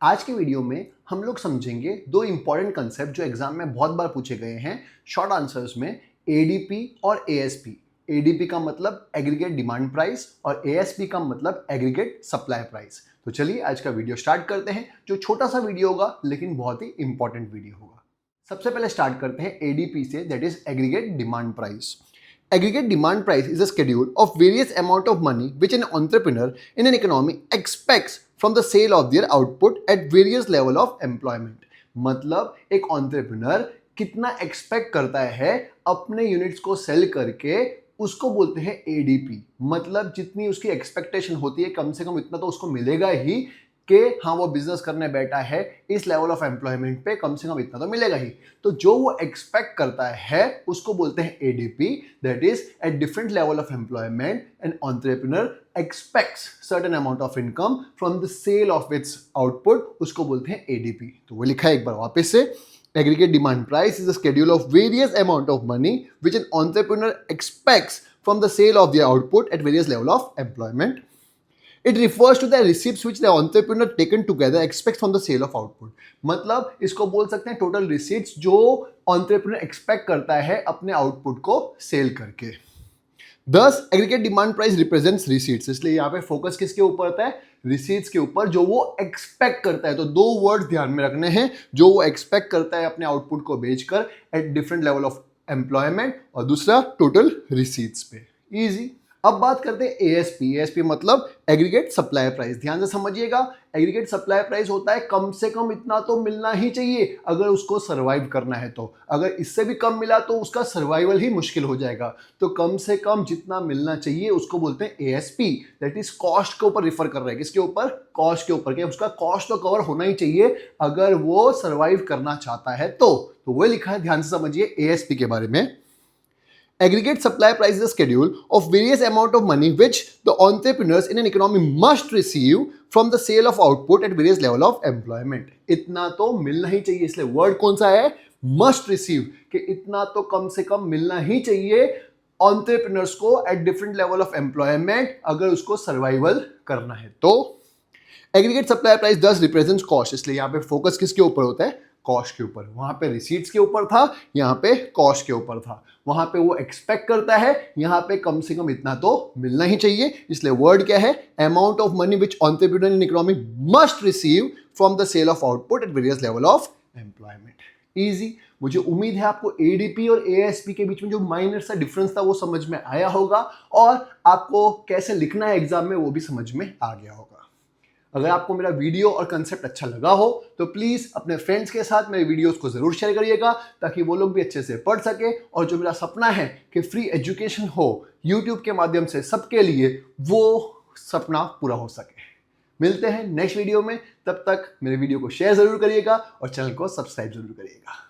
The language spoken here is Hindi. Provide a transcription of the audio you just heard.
आज के वीडियो में हम लोग समझेंगे दो इंपॉर्टेंट कंसेप्ट जो एग्जाम में बहुत बार पूछे गए हैं शॉर्ट आंसर्स में, एडीपी और एएसपी। एडीपी का मतलब एग्रीगेट डिमांड प्राइस और एएसपी का मतलब एग्रीगेट सप्लाई प्राइस। तो चलिए आज का वीडियो स्टार्ट करते हैं, जो छोटा सा वीडियो होगा लेकिन बहुत ही इंपॉर्टेंट वीडियो होगा। सबसे पहले स्टार्ट करते हैं एडीपी से, that is aggregate demand price. Aggregate demand price is a schedule of various amount of money which an entrepreneur in an economy expects from the sale of their output at various level of employment। मतलब एक entrepreneur कितना expect करता है अपने यूनिट्स को सेल करके, उसको बोलते हैं एडीपी। मतलब जितनी उसकी एक्सपेक्टेशन होती है कम से कम इतना तो उसको मिलेगा ही कि हाँ वो बिजनेस करने बैठा है, इस लेवल ऑफ एम्प्लॉयमेंट पे कम से कम इतना तो मिलेगा ही। तो जो वो एक्सपेक्ट करता है उसको बोलते हैं ADP, that is at different level of employment an entrepreneur expects certain amount of income from the sale of its output, उसको बोलते हैं एडीपी। तो वो लिखा है एक बार वापस से, aggregate demand price is a schedule of various amount of money which an entrepreneur expects from the sale of their output at various level of employment. It refers to the receipts which the entrepreneur taken together expects from the sale of output। मतलब इसको बोल सकते हैं टोटल रिसीट्स जो entrepreneur एक्सपेक्ट करता है अपने आउटपुट को सेल करके। Thus aggregate demand price represents receipts, इसलिए यहाँ पे फोकस किसके ऊपर होता है? रिसीट्स के ऊपर, जो वो एक्सपेक्ट करता है। तो दो वर्ड ध्यान में रखने हैं, जो वो एक्सपेक्ट करता है अपने आउटपुट को बेचकर eight different level of employment, और दूसरा टोटल रिसीट्स पे। इजी। अब बात करते हैं एएसपी। एएसपी मतलब एग्रीगेट सप्लाई प्राइस। ध्यान से समझिएगा, एग्रीगेट सप्लाई प्राइस होता है कम से कम इतना तो मिलना ही चाहिए अगर उसको सर्वाइव करना है। तो अगर इससे भी कम मिला तो उसका सर्वाइवल ही मुश्किल हो जाएगा। तो कम से कम जितना मिलना चाहिए उसको बोलते हैं एएसपी, दैट इज कॉस्ट के ऊपर रिफर कर रहा है। किसके ऊपर? कॉस्ट के ऊपर। क्या उसका कॉस्ट तो कवर होना ही चाहिए अगर वो सर्वाइव करना चाहता है। तो वो लिखा है, ध्यान से समझिए एएसपी के बारे में। Aggregate supply price is a schedule of various amount of money which the entrepreneurs in an economy must receive from the sale of output at various level of employment। इतना तो मिलना ही चाहिए, इसलिए वर्ड कौन सा है? must receive, कि इतना तो कम से कम मिलना ही चाहिए entrepreneurs को at different level of employment अगर उसको सर्वाइवल करना है। तो एग्रीगेट सप्लाई प्राइस दस रिप्रेजेंट्स कॉस्ट, इसलिए यहाँ पे फोकस किसके ऊपर होता है? कॉस्ट के ऊपर। वहां पे रिसीट्स के ऊपर था, यहाँ पे कॉस्ट के ऊपर था। वहां पे वो एक्सपेक्ट करता है, यहाँ पे कम से कम इतना तो मिलना ही चाहिए, इसलिए वर्ड क्या है? Amount of money which entrepreneur in economy must receive from the sale of output at various level of employment. Easy. मुझे उम्मीद है आपको एडीपी और एएसपी के बीच में जो माइनर सा डिफरेंस था वो समझ में आया होगा, और आपको कैसे लिखना है एग्जाम में वो भी समझ में आ गया होगा। अगर आपको मेरा वीडियो और कंसेप्ट अच्छा लगा हो तो प्लीज़ अपने फ्रेंड्स के साथ मेरे वीडियोस को ज़रूर शेयर करिएगा, ताकि वो लोग भी अच्छे से पढ़ सके, और जो मेरा सपना है कि फ्री एजुकेशन हो यूट्यूब के माध्यम से सबके लिए, वो सपना पूरा हो सके। मिलते हैं नेक्स्ट वीडियो में, तब तक मेरे वीडियो को शेयर ज़रूर करिएगा और चैनल को सब्सक्राइब ज़रूर करिएगा।